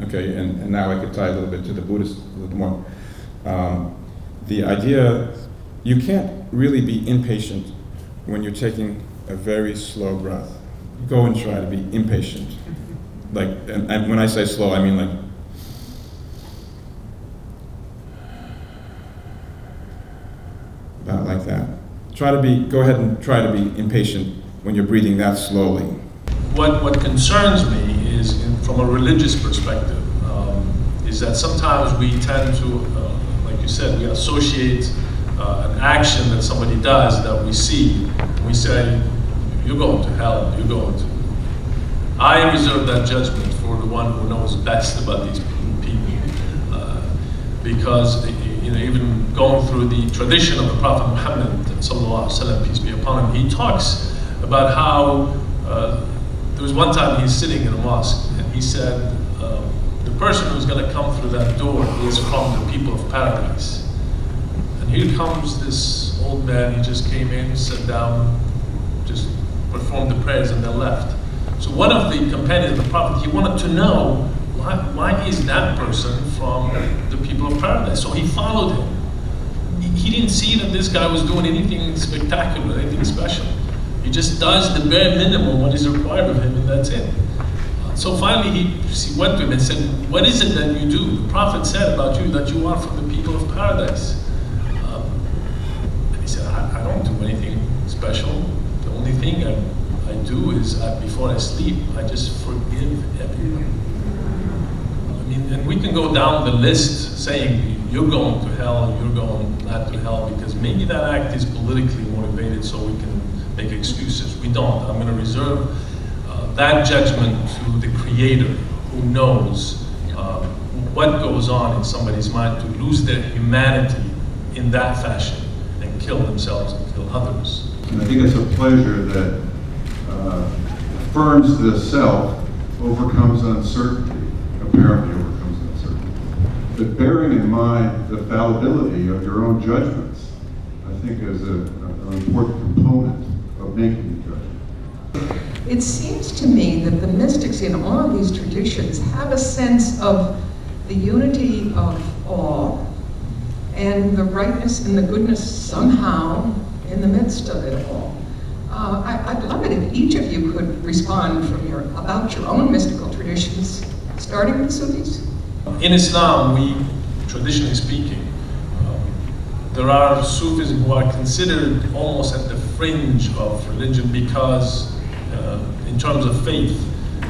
Okay, and now I could tie a little bit to the Buddhist a little more. The idea, you can't really be impatient when you're taking a very slow breath. Go and try to be impatient. Like, and when I say slow, I mean like, about like that. Go ahead and try to be impatient when you're breathing that slowly. What concerns me is, from a religious perspective, is that sometimes we tend to, like you said, we associate an action that somebody does that we see. We say, you're going to hell, you're going to. I reserve that judgment for the one who knows best about these people. Because even going through the tradition of the Prophet Muhammad, sallallahu alaihi wasallam, peace be upon him, he talks about how there was one time he's sitting in a mosque and he said, the person who's going to come through that door is from the people of paradise. And here comes this old man, he just came in, sat down, just performed the prayers and then left. So one of the companions of the Prophet, he wanted to know, why is that person from the people of paradise? So he followed him. He didn't see that this guy was doing anything spectacular, anything special. He just does the bare minimum, what is required of him, and that's it. So finally he went to him and said, what is it that you do? The Prophet said about you that you are from the people of paradise. And he said, I don't do anything special. The only thing I do is before I sleep, I just forgive everyone. And we can go down the list saying, you're going to hell, you're going not to hell, because maybe that act is politically motivated so we can make excuses. We don't. I'm going to reserve that judgment to the Creator, who knows what goes on in somebody's mind to lose their humanity in that fashion and kill themselves and kill others. And I think it's a pleasure that affirms the self, overcomes uncertainty, apparently overcomes uncertainty. But bearing in mind the fallibility of your own judgments, I think is an important component of making the judgment. It seems to me that the mystics in all of these traditions have a sense of the unity of all and the rightness and the goodness somehow in the midst of it all. I'd love it if each of you could respond about your own mystical traditions, starting with Sufis. In Islam, we, traditionally speaking, there are Sufis who are considered almost at the fringe of religion because, in terms of faith,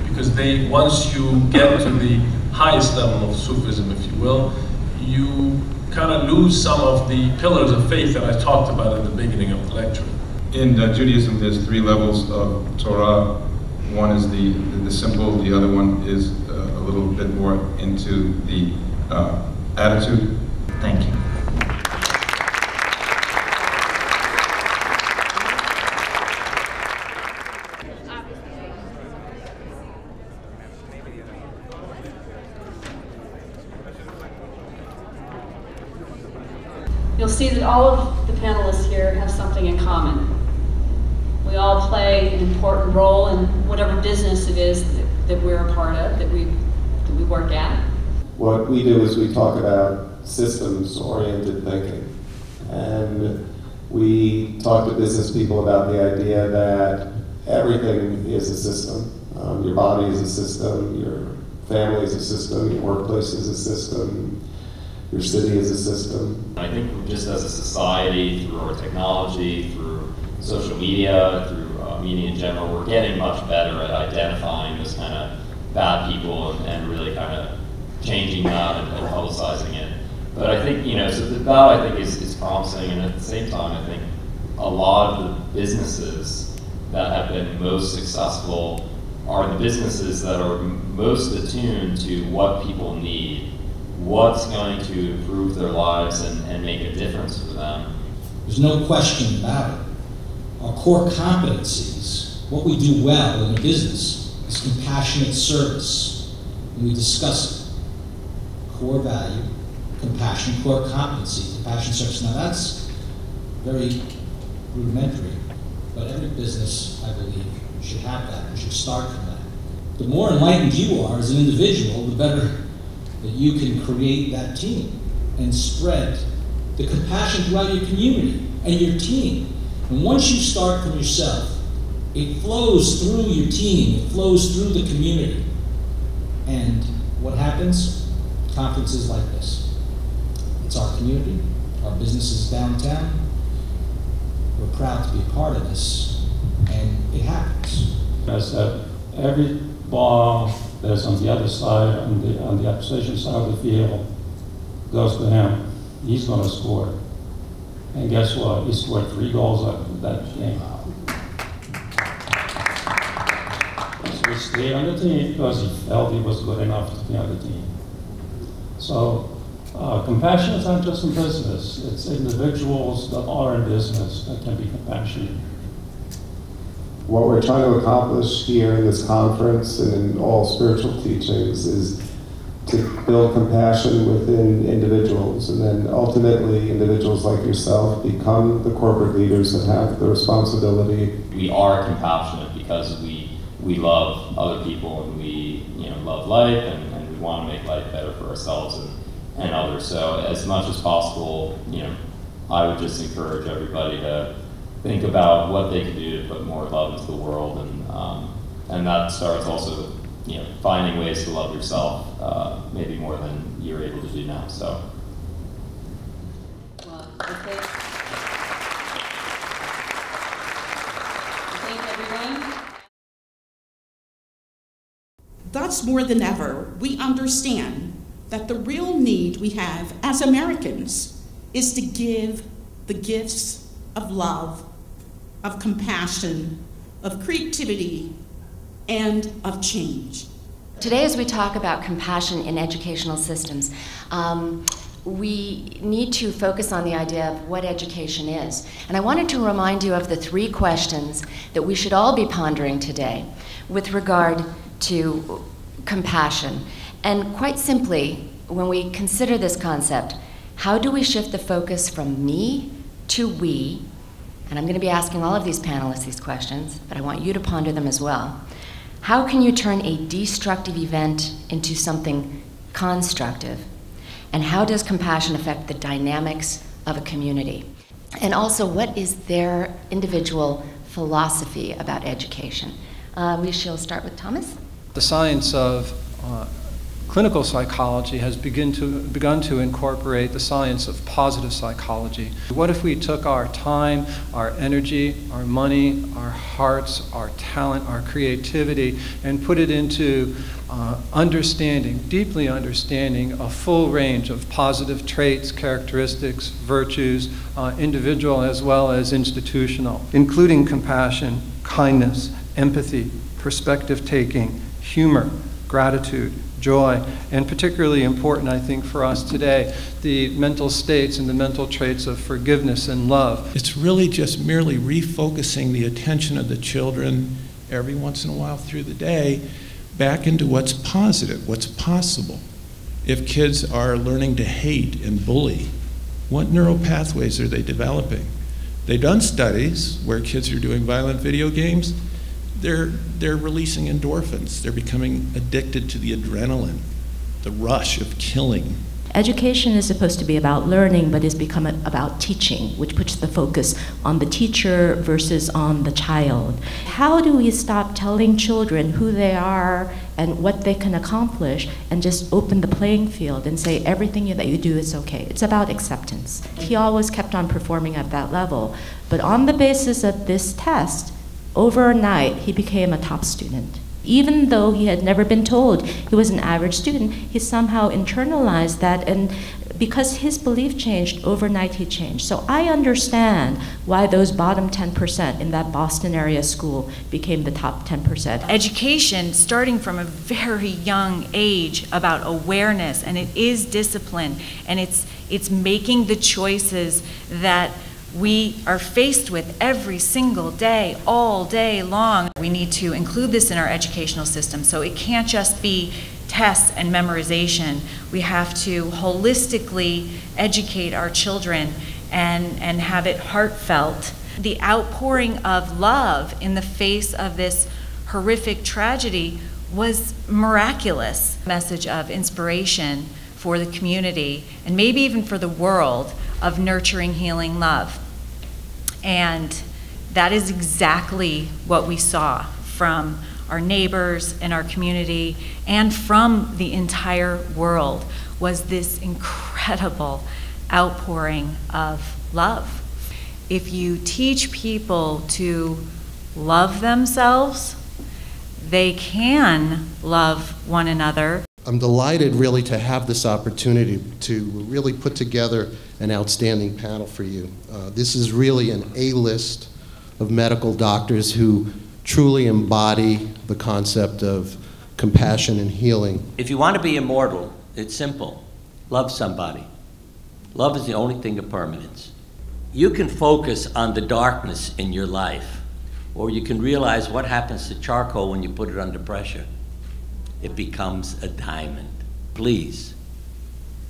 because once you get to the highest level of Sufism, if you will, you kind of lose some of the pillars of faith that I talked about at the beginning of the lecture. In Judaism, there's 3 levels of Torah. One is the simple, the other one is a little bit more into the attitude. Thank you. You'll see that all of the panelists here have something in common. We all play an important role in whatever business it is that we're a part of, that we work at. What we do is we talk about systems-oriented thinking. And we talk to business people about the idea that everything is a system. Your body is a system, your family is a system, your workplace is a system, your city is a system. I think just as a society, through our technology, through social media, through media in general, we're getting much better at identifying those kind of bad people and really kind of changing that and publicizing it. But I think, so that I think is promising, and at the same time, I think a lot of the businesses that have been most successful are the businesses that are most attuned to what people need, what's going to improve their lives and make a difference for them. There's no question about it. Our core competencies, what we do well in a business, is compassionate service. And we discuss it. Core value, compassion, core competency, compassionate service. Now that's very rudimentary, but every business, I believe, should have that. We should start from that. The more enlightened you are as an individual, the better that you can create that team and spread the compassion throughout your community and your team. And once you start from yourself, it flows through your team, it flows through the community. And what happens? Conferences like this. It's our community, our businesses downtown. We're proud to be a part of this, and it happens. I said, every ball that's on the other side, on the opposition side of the field, goes to him. He's going to score. And guess what? He scored 3 goals that game. So he stayed on the team because he felt he was good enough to be on the team. So compassion is not just in business. It's individuals that are in business that can be compassionate. What we're trying to accomplish here in this conference and in all spiritual teachings is to build compassion within individuals, and then ultimately individuals like yourself become the corporate leaders that have the responsibility. We are compassionate because we love other people, and we love life, and we want to make life better for ourselves and others. So as much as possible, I would just encourage everybody to think about what they can do to put more love into the world, and that starts also finding ways to love yourself, maybe more than you're able to do now. So. Well, okay. Thank everyone. Thus, more than ever, we understand that the real need we have as Americans is to give the gifts of love, of compassion, of creativity, and of change. Today, as we talk about compassion in educational systems, we need to focus on the idea of what education is. And I wanted to remind you of the 3 questions that we should all be pondering today with regard to compassion. And quite simply, when we consider this concept, how do we shift the focus from me to we? And I'm going to be asking all of these panelists these questions, but I want you to ponder them as well. How can you turn a destructive event into something constructive? And how does compassion affect the dynamics of a community? And also, what is their individual philosophy about education? We shall start with Thomas. The science of clinical psychology has begun to incorporate the science of positive psychology. What if we took our time, our energy, our money, our hearts, our talent, our creativity, and put it into deeply understanding a full range of positive traits, characteristics, virtues, individual as well as institutional, including compassion, kindness, empathy, perspective taking, humor, gratitude, joy, and particularly important, I think, for us today, the mental states and the mental traits of forgiveness and love. It's really just merely refocusing the attention of the children every once in a while through the day back into what's positive, what's possible. If kids are learning to hate and bully, what neural pathways are they developing? They've done studies where kids are doing violent video games. They're releasing endorphins. They're becoming addicted to the adrenaline, the rush of killing. Education is supposed to be about learning, but it's become about teaching, which puts the focus on the teacher versus on the child. How do we stop telling children who they are and what they can accomplish and just open the playing field and say everything that you do is okay? It's about acceptance. He always kept on performing at that level, but on the basis of this test, overnight, he became a top student. Even though he had never been told he was an average student, he somehow internalized that, and because his belief changed, overnight he changed. So I understand why those bottom 10% in that Boston area school became the top 10%. Education, starting from a very young age, about awareness, and it is discipline, and it's making the choices that we are faced with every single day, all day long. We need to include this in our educational system, so it can't just be tests and memorization. We have to holistically educate our children and have it heartfelt. The outpouring of love in the face of this horrific tragedy was miraculous. Message of inspiration for the community and maybe even for the world of nurturing, healing love. And that is exactly what we saw from our neighbors and our community and from the entire world, was this incredible outpouring of love. If you teach people to love themselves, they can love one another. I'm delighted really to have this opportunity to really put together an outstanding panel for you. This is really an A-list of medical doctors who truly embody the concept of compassion and healing. If you want to be immortal, it's simple. Love somebody. Love is the only thing of permanence. You can focus on the darkness in your life, or you can realize what happens to charcoal when you put it under pressure. It becomes a diamond. Please,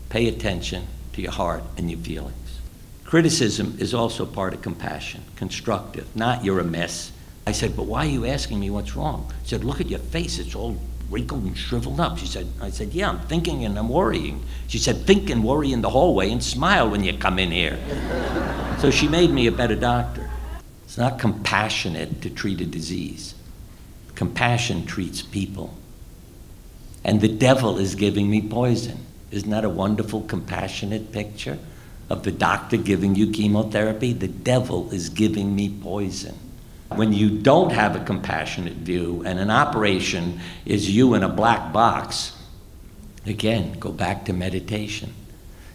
pay attention to your heart and your feelings. Criticism is also part of compassion, constructive, not you're a mess. I said, but why are you asking me what's wrong? She said, look at your face, it's all wrinkled and shriveled up. I said, yeah, I'm thinking and I'm worrying. She said, think and worry in the hallway and smile when you come in here. So she made me a better doctor. It's not compassionate to treat a disease. Compassion treats people. And the devil is giving me poison. Isn't that a wonderful, compassionate picture of the doctor giving you chemotherapy? The devil is giving me poison. When you don't have a compassionate view and an operation is you in a black box, again, go back to meditation.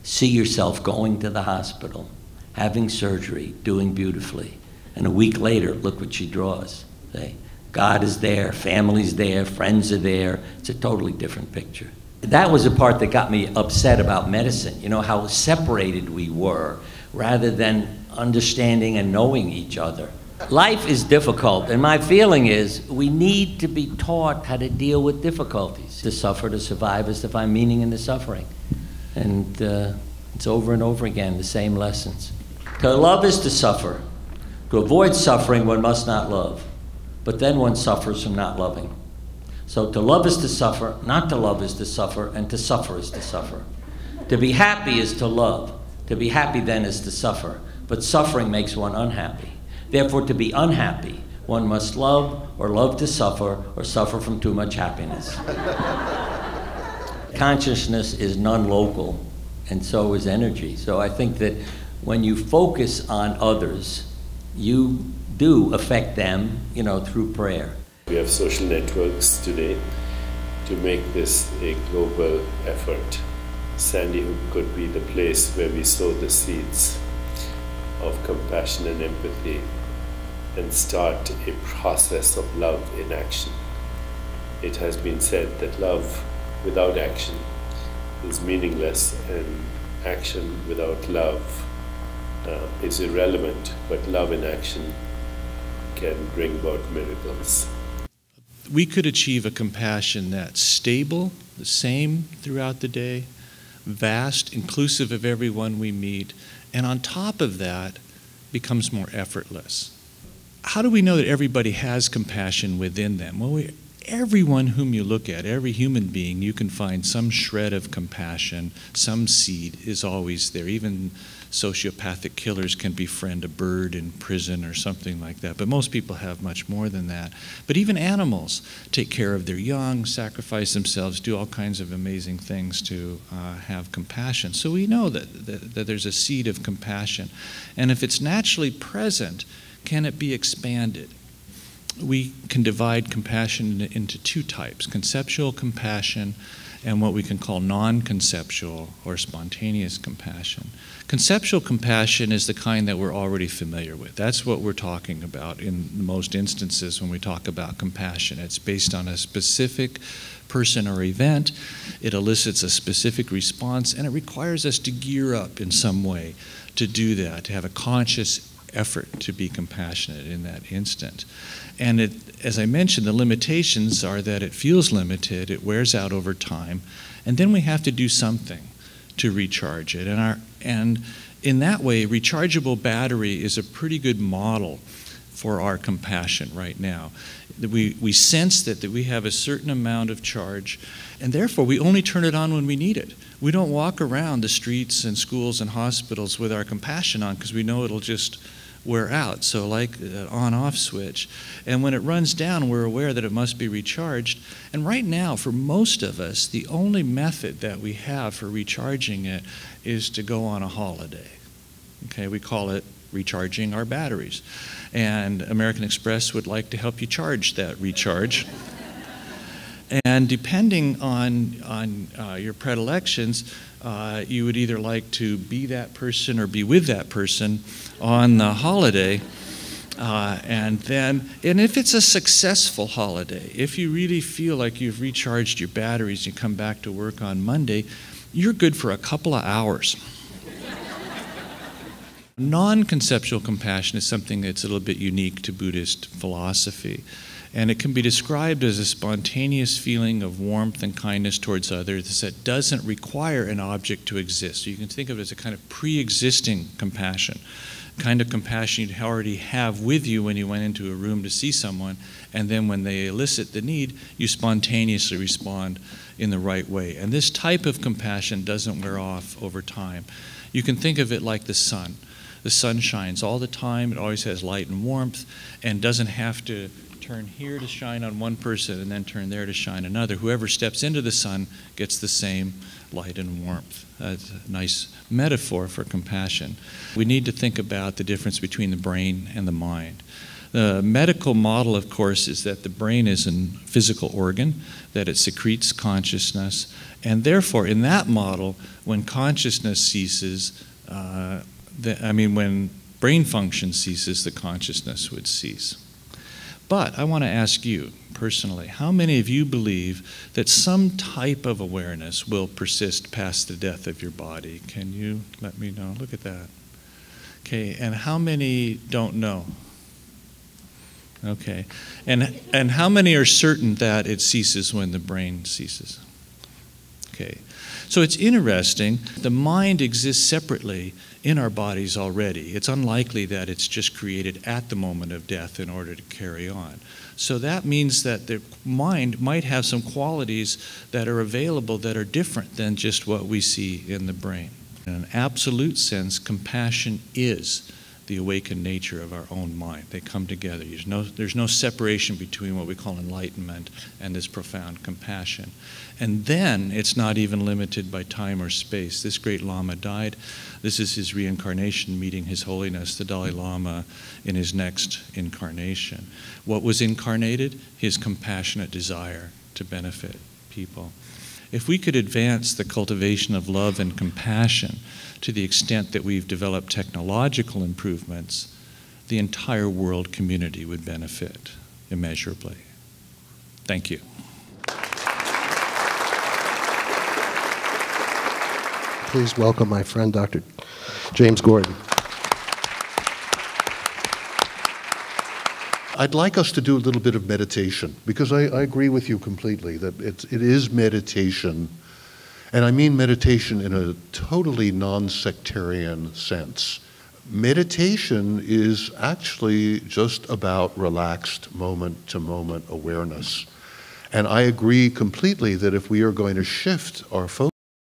See yourself going to the hospital, having surgery, doing beautifully. And a week later, look what she draws. See? God is there, family's there, friends are there. It's a totally different picture. That was the part that got me upset about medicine, you know, how separated we were rather than understanding and knowing each other. Life is difficult, and my feeling is we need to be taught how to deal with difficulties. To suffer, to survive, is to find meaning in the suffering. And it's over and over again, the same lessons. To love is to suffer. To avoid suffering, one must not love. But then one suffers from not loving. So to love is to suffer, not to love is to suffer, and to suffer is to suffer. To be happy is to love. To be happy then is to suffer. But suffering makes one unhappy. Therefore, to be unhappy, one must love or love to suffer or suffer from too much happiness. Consciousness is non-local, and so is energy. So I think that when you focus on others, you do affect them, you know, through prayer. We have social networks today to make this a global effort. Sandy Hook could be the place where we sow the seeds of compassion and empathy and start a process of love in action. It has been said that love without action is meaningless, and action without love is irrelevant, but love in action can bring about miracles. We could achieve a compassion that's stable, the same throughout the day, vast, inclusive of everyone we meet, and on top of that, becomes more effortless. How do we know that everybody has compassion within them? Well, everyone whom you look at, every human being, you can find some shred of compassion, some seed is always there. Even sociopathic killers can befriend a bird in prison or something like that, but most people have much more than that. But even animals take care of their young, sacrifice themselves, do all kinds of amazing things to have compassion. So we know that there's a seed of compassion. And if it's naturally present, can it be expanded? We can divide compassion into two types: conceptual compassion and what we can call non-conceptual or spontaneous compassion. Conceptual compassion is the kind that we're already familiar with. That's what we're talking about in most instances when we talk about compassion. It's based on a specific person or event. It elicits a specific response, and it requires us to gear up in some way to do that, to have a conscious effort to be compassionate in that instant. And it, as I mentioned, the limitations are that it feels limited, it wears out over time, and then we have to do something to recharge it. And in that way, rechargeable battery is a pretty good model for our compassion right now. We sense that we have a certain amount of charge, and therefore we only turn it on when we need it. We don't walk around the streets and schools and hospitals with our compassion on because we know it'll just wear out, so like an on-off switch. And when it runs down, we're aware that it must be recharged. And right now, for most of us, the only method that we have for recharging it is to go on a holiday. Okay, we call it recharging our batteries. And American Express would like to help you charge that recharge. And depending on your predilections, you would either like to be that person or be with that person on the holiday. And if it's a successful holiday, if you really feel like you've recharged your batteries and you come back to work on Monday, you're good for a couple of hours. Non-conceptual compassion is something that's a little bit unique to Buddhist philosophy. And it can be described as a spontaneous feeling of warmth and kindness towards others that doesn't require an object to exist. So you can think of it as a kind of pre-existing compassion, kind of compassion you'd already have with you when you went into a room to see someone, and then when they elicit the need, you spontaneously respond in the right way. And this type of compassion doesn't wear off over time. You can think of it like the sun. The sun shines all the time, it always has light and warmth, and doesn't have to turn here to shine on one person and then turn there to shine another. Whoever steps into the sun gets the same light and warmth. That's a nice metaphor for compassion. We need to think about the difference between the brain and the mind. The medical model, of course, is that the brain is a physical organ, that it secretes consciousness, and therefore, in that model, when consciousness ceases, when brain function ceases, the consciousness would cease. But I want to ask you personally, how many of you believe that some type of awareness will persist past the death of your body? Can you let me know? Look at that. Okay, and how many don't know? Okay, and how many are certain that it ceases when the brain ceases? Okay, so it's interesting. The mind exists separately in our bodies already. It's unlikely that it's just created at the moment of death in order to carry on. So that means that the mind might have some qualities that are available that are different than just what we see in the brain. In an absolute sense, compassion is the awakened nature of our own mind. They come together. There's no separation between what we call enlightenment and this profound compassion. And then it's not even limited by time or space. This great Lama died. This is his reincarnation, meeting His Holiness, the Dalai Lama, in his next incarnation. What was incarnated? His compassionate desire to benefit people. If we could advance the cultivation of love and compassion to the extent that we've developed technological improvements, the entire world community would benefit immeasurably. Thank you. Please welcome my friend, Dr. James Gordon. I'd like us to do a little bit of meditation, because I agree with you completely that it is meditation, and I mean meditation in a totally non-sectarian sense. Meditation is actually just about relaxed moment-to-moment awareness. And I agree completely that if we are going to shift our focus